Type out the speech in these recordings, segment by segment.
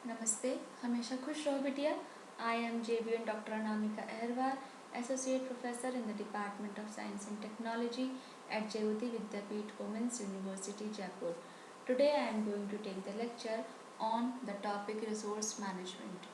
नमस्ते, हमेशा खुश रहो बिटिया। I am JBN doctor Anamika Aharwal, associate professor in the department of science and technology at Jayoti Vidyapeeth women's university Jaipur. Today I am going to take the lecture on the topic resource management.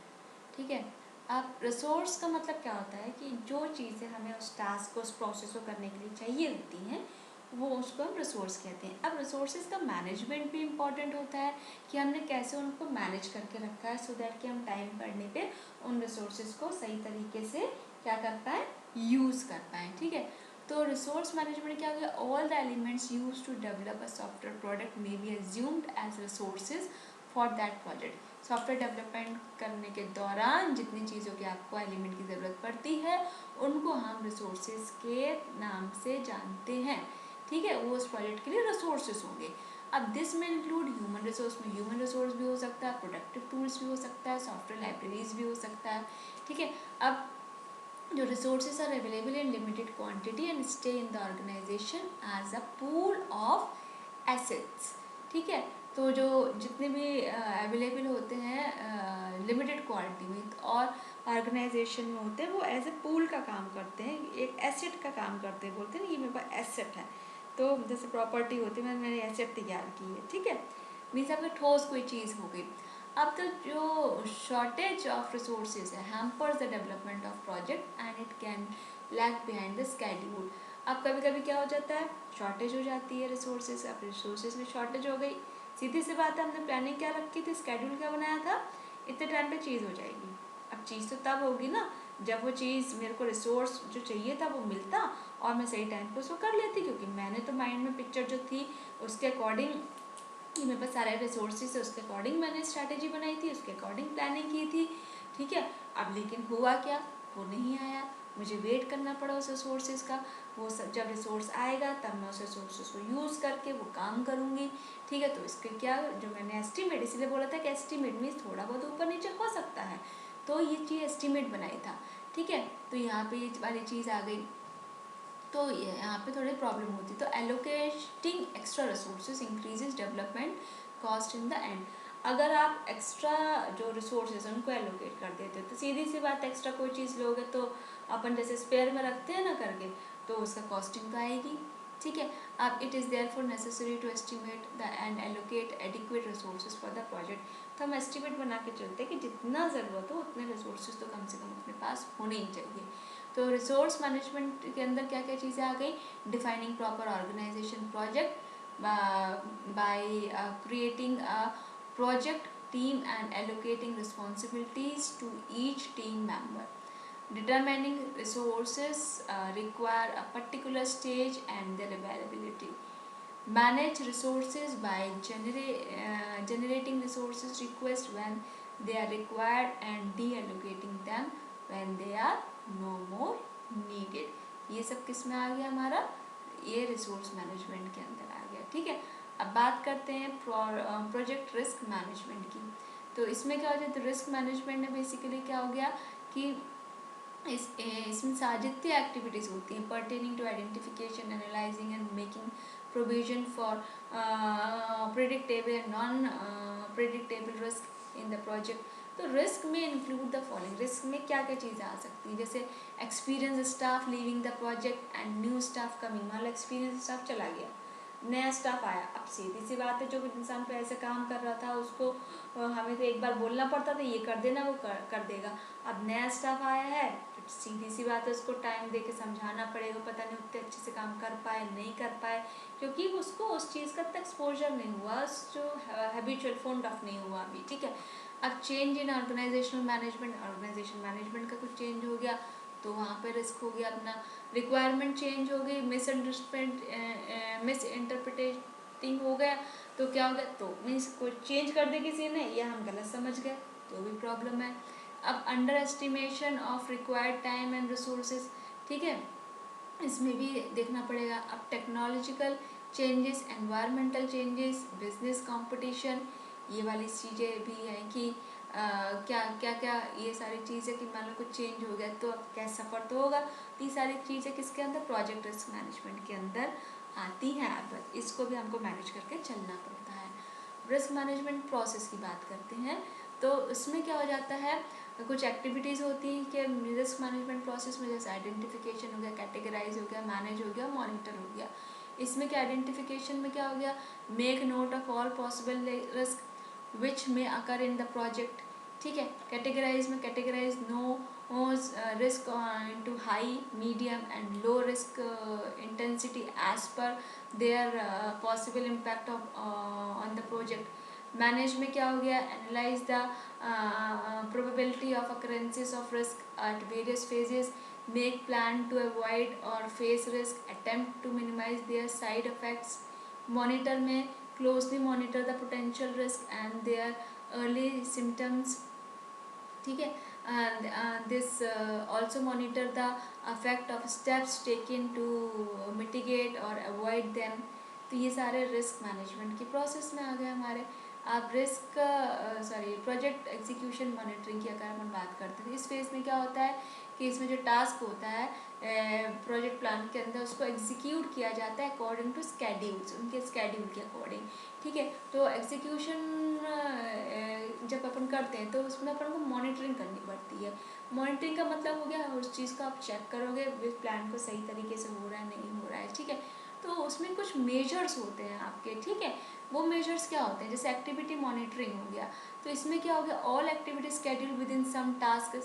ठीक है, अब resource का मतलब क्या होता है कि जो चीज़ें हमें उस टास्क को, उस प्रोसेस को करने के लिए चाहिए होती हैं, वो उसको हम रिसोर्स कहते हैं। अब रिसोर्सेज का मैनेजमेंट भी इम्पॉर्टेंट होता है कि हमने कैसे उनको मैनेज करके रखा है, सो दैट कि हम टाइम पढ़ने पे उन रिसोर्सेज को सही तरीके से क्या कर पाएँ, यूज़ कर पाएँ। ठीक है, तो रिसोर्स मैनेजमेंट क्या हो गया, all the elements use to develop a software product may be assumed as resources for that project. Software development करने के दौरान जितनी चीज़ों की आपको एलिमेंट की ज़रूरत पड़ती है उनको हम रिसोर्सेज के नाम से जानते हैं। ठीक है, वो उस प्रोजेक्ट के लिए रिसोर्सेज होंगे। अब दिस में इंक्लूड ह्यूमन रिसोर्स, में ह्यूमन रिसोर्स भी हो सकता है, प्रोडक्टिव टूल्स भी हो सकता है, सॉफ्टवेयर लाइब्रेरीज भी हो सकता है। ठीक है, अब जो resources are available in limited quantity and stay in the organisation as a pool of assets. ठीक है, तो जो जितने भी अवेलेबल होते हैं लिमिटेड क्वांटिटी में और ऑर्गेनाइजेशन में होते हैं, वो एज ए पूल का काम करते हैं, एक एसेट का काम करते हैं। बोलते हैं ना, ये मेरे पास एसेट है, तो जैसे प्रॉपर्टी होती है, मैंने एसेट तैयार की है। ठीक है, मीन्स आपका ठोस कोई चीज़ हो गई। अब तो जो शॉर्टेज ऑफ रिसोर्सेज है hampers the development of project and it can lag behind the schedule. अब कभी कभी क्या हो जाता है, शॉर्टेज हो जाती है रिसोर्सेज। अब रिसोर्सेज में शॉर्टेज हो गई, सीधी सी बात है, हमने प्लानिंग क्या रखी थी, स्केड्यूल क्या बनाया था, इतने टाइम पे चीज़ हो जाएगी। अब चीज़ तो तब होगी ना जब वो चीज़, मेरे को रिसोर्स जो चाहिए था वो मिलता और मैं सही टाइम पे उसको कर लेती, क्योंकि मैंने तो माइंड में पिक्चर जो थी उसके अकॉर्डिंग, मेरे पास सारे रिसोर्सेज है, उसके अकॉर्डिंग मैंने स्ट्रैटेजी बनाई थी, उसके अकॉर्डिंग प्लानिंग की थी। ठीक है, अब लेकिन हुआ क्या, वो नहीं आया, मुझे वेट करना पड़ा उस रिसोर्सेज का। वो सब जब रिसोर्स आएगा तब मैं उस रिसोर्सेज को यूज़ करके वो काम करूँगी। ठीक है, तो इसके क्या, जो मैंने एस्टिमेट, इसलिए बोला था कि एस्टिमेट मीन्स थोड़ा बहुत ऊपर नीचे हो सकता है, तो ये चीज़ एस्टिमेट बनाई था। ठीक है, तो यहाँ पे ये वाली चीज़ आ गई, तो यहाँ पे थोड़ी प्रॉब्लम होती है। तो allocating extra resources increases development cost in the end. अगर आप एक्स्ट्रा जो रिसोर्सेज उनको एलोकेट कर देते हो, तो सीधी सी बात, एक्स्ट्रा कोई चीज़ लोगे तो अपन जैसे स्पेयर में रखते हैं ना करके, तो उसका कॉस्टिंग तो आएगी। ठीक है, अब it is therefore necessary to estimate the and allocate adequate resources for the project. तो हम एस्टिमेट बना के चलते हैं कि जितना ज़रूरत हो उतने रिसोर्सेज तो कम से कम अपने पास होने ही चाहिए। तो रिसोर्स मैनेजमेंट के अंदर क्या क्या चीज़ें आ गई, defining proper organisation project by creating a project team and allocating responsibilities to each team member, determining resources require a particular stage and their availability, manage resources by generating resources request when they are required and deallocating them when they are no more needed। ये सब किस में आ गया हमारा, ये resource management के अंदर आ गया। ठीक है, अब बात करते हैं प्रोजेक्ट रिस्क मैनेजमेंट की। तो इसमें क्या हो जाता है, रिस्क मैनेजमेंट में बेसिकली क्या हो गया कि इसमें जितनी एक्टिविटीज़ होती हैं pertaining to identification, analysing and making provision for predictable and non predictable risk in the project. तो रिस्क में इंक्लूड द फॉलोइंग, रिस्क में क्या क्या चीज़ें आ सकती हैं, जैसे experience staff leaving the project and new staff coming. मान लो एक्सपीरियंस स्टाफ चला गया, नया स्टाफ आया। अब सीधी सी बात है, जो इंसान पे ऐसे काम कर रहा था उसको हमें तो एक बार बोलना पड़ता था ये कर देना, वो कर देगा। अब नया स्टाफ आया है, सीधी सी बात है, उसको टाइम दे के समझाना पड़ेगा, पता नहीं उतने अच्छे से काम कर पाए नहीं कर पाए, क्योंकि उसको उस चीज़ का तक एक्सपोजर नहीं हुआ, जो हैबिचुअल फोन ऑफ नहीं हुआ अभी। ठीक है, अब change in organisational management, organisation management का कुछ चेंज हो गया तो वहाँ पे रिस्क हो गया अपना। रिक्वायरमेंट चेंज हो गई, मिस इंटरप्रिटेटिंग हो गया, तो क्या हो गया, तो मीन्स कोई चेंज कर दे किसी ने या हम गलत समझ गए, तो भी प्रॉब्लम है। अब under estimation of required time and resources. ठीक है, इसमें भी देखना पड़ेगा। अब technological changes, environmental changes, business competition, ये वाली चीज़ें भी हैं कि क्या क्या क्या ये सारी चीज़ें कि मान लो कुछ चेंज हो गया तो अब क्या सफ़र तो होगा। तो ये सारी चीज़ें किसके अंदर, प्रोजेक्ट रिस्क मैनेजमेंट के अंदर आती हैं। अब इसको भी हमको मैनेज करके चलना पड़ता है। रिस्क मैनेजमेंट प्रोसेस की बात करते हैं, तो तो इसमें क्या हो जाता है, कुछ एक्टिविटीज़ होती हैं कि रिस्क मैनेजमेंट प्रोसेस में, जैसे आइडेंटिफिकेशन हो गया, कैटेगराइज हो गया, मैनेज हो गया, मॉनिटर हो गया। इसमें क्या आइडेंटिफिकेशन में क्या हो गया, make note of all possible risk which में अकर इन द प्रोजेक्ट, ठीक है। कैटेगराइज में categorise no risk into high, medium and low risk intensity as per their possible impact of on the project. Manage में क्या हो गया, analyse the probability of occurrences of risk at various phases, make plan to avoid or face risk, attempt to minimize their side effects. Monitor में closely monitor the potential risk and their early symptoms, ठीक है। This also monitor the effect of steps taken to mitigate or avoid them. तो ये सारे risk management की process में आ गए हमारे। आप रिस्क प्रोजेक्ट एग्जीक्यूशन मॉनिटरिंग की अगर हम बात करते हैं, इस फेज में क्या होता है कि इसमें जो टास्क होता है प्रोजेक्ट प्लान के अंदर, उसको एग्जीक्यूट किया जाता है अकॉर्डिंग टू स्केड्यूल्स, उनके स्केड्यूल के अकॉर्डिंग, ठीक है। तो एग्जीक्यूशन जब अपन करते हैं तो उसमें अपन को मॉनिटरिंग करनी पड़ती है। मॉनिटरिंग का मतलब हो गया उस चीज़ को आप चेक करोगे प्लान को सही तरीके से हो रहा है नहीं हो रहा है, ठीक है। तो उसमें कुछ मेजर्स होते हैं आपके, ठीक है। वो मेजर्स क्या होते हैं, जैसे एक्टिविटी मॉनिटरिंग हो गया, तो इसमें क्या हो गया, all activity schedule within some task,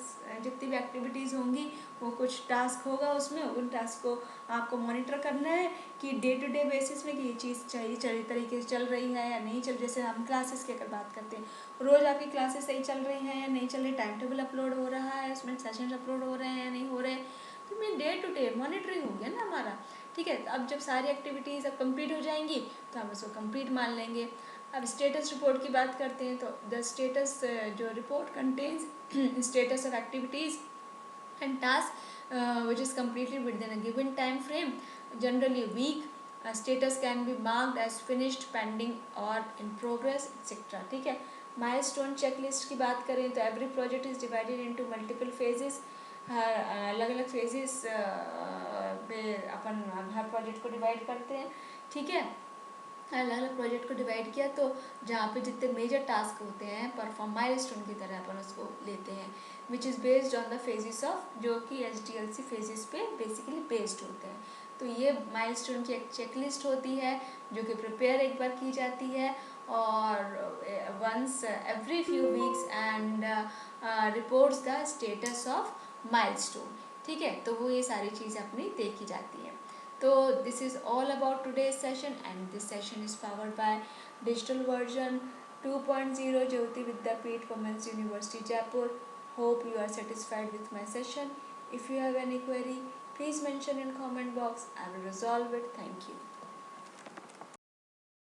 जितनी भी एक्टिविटीज़ होंगी वो कुछ टास्क होगा उसमें, उन टास्क को आपको मॉनिटर करना है कि डे टू डे बेसिस में कि ये चीज़ सही तरीके से चल रही है या नहीं चल। जैसे हम क्लासेस की अगर बात करते हैं, रोज़ आपकी क्लासेस सही चल रही हैं या नहीं चल रही, टाइम टेबल अपलोड हो रहा है, उसमें सेशंस अपलोड हो रहे हैं या नहीं हो रहे, तो मैं डे टू डे मॉनिटरिंग हो गया ना हमारा, ठीक है। अब जब सारी एक्टिविटीज़ अब कंप्लीट हो जाएंगी तो हम उसको कंप्लीट मान लेंगे। अब स्टेटस रिपोर्ट की बात करते हैं, तो द स्टेटस जो report contains status of activities and task which is completed within a given time frame, generally a week. Status can be marked as finished, pending or in progress, etc. ठीक है। Milestone checklist की बात करें तो every project is divided into multiple phases, हर अलग अलग phases पे अपन हर प्रोजेक्ट को डिवाइड करते हैं, ठीक है। अलग अलग प्रोजेक्ट को डिवाइड किया तो जहाँ पे जितने मेजर टास्क होते हैं परफॉर्म माइलस्टोन की तरह अपन उसको लेते हैं, which is based on the phases of, जो कि SDLC फेजेस पे बेसिकली बेस्ड होते हैं। तो ये माइलस्टोन की एक चेकलिस्ट होती है जो कि प्रिपेयर एक बार की जाती है और once every few weeks and reports the status of milestone, ठीक है। तो वो ये सारी चीज़ें अपनी देखी जाती हैं। So this is all about today's session, and this session is powered by digital version 2.0 Jyoti Vidyapeeth Women's University Jaipur. Hope you are satisfied with my session. If you have any query, please mention in comment box. I will resolve it. Thank you.